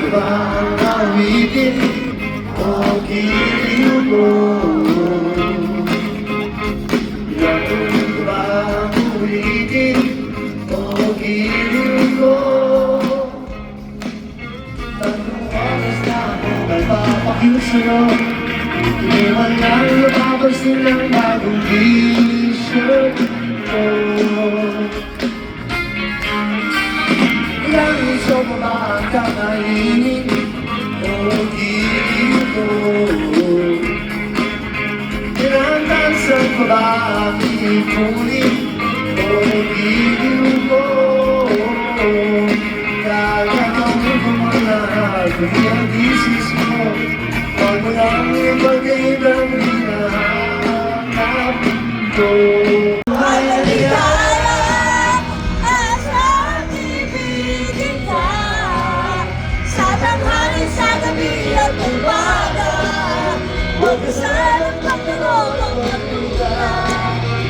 ba ang awitin o giliw mo? Gagawin ko ba ang ulitin o giliw ko? Tatlong oras na ako nagpapakyut sa'yo. Hindi man lang napapansin ng bagong t-shirt ko. Ilang iso pa ba ang kakainin o giliw ko? Ilang tansan pa ba ang ipunin o giliw ko? Gagawin ko man lahat kundi ang isis mo. Pag walang ibang hinahanap ko. Magkasalang pagtanong ang pagtutunan.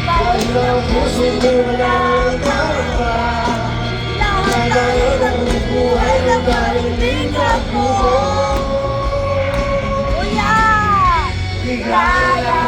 Kahit ang puso mo walang kaba, lahat tayo ng buhay na kaibigan mo. Ligaya!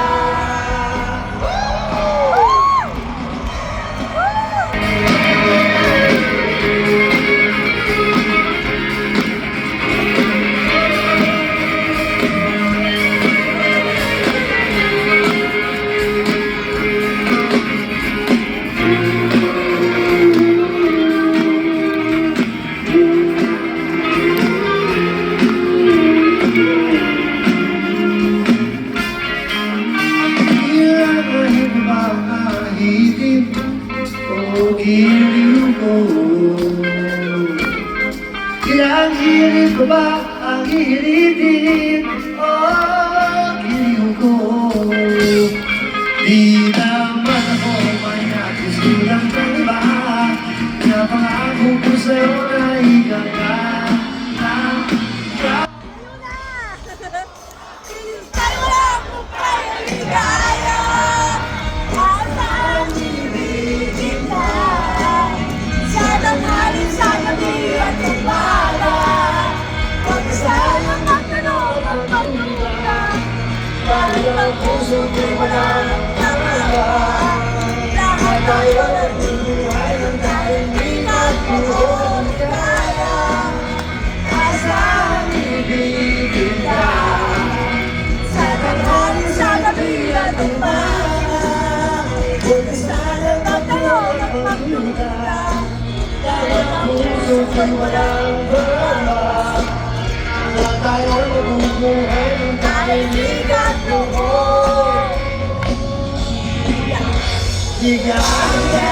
Giliw ko. Ilang hirit ko ba ang hiritin o giliw ko? Di naman ako may nakisulang ng iba. Napangako ko sa'yo na ikakatawa. Ang puso ko'y walang kaba, lahat tayo nagbubuhay ng kaibigan mo. Kaya asahan ibigin ka sa tanghali, sa gabi at umaga. Bukasan ang magtanong at magluta, dahil ang puso ko'y walang kaba, lahat tayo nagbubuhay ng kaibigan mo. Ligaya!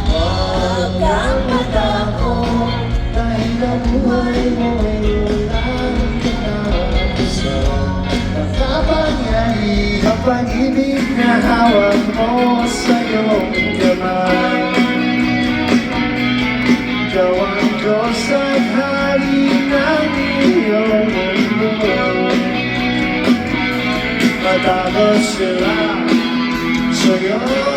Huwag kang matakot dahil ang buhay mo ay walang katapusan. Nakapangyari ang pag-ibig na hawak mo sa iyong kamay. Ikaw ang Diyos at hari ng iyong mundo. Matakot sila sa'yo.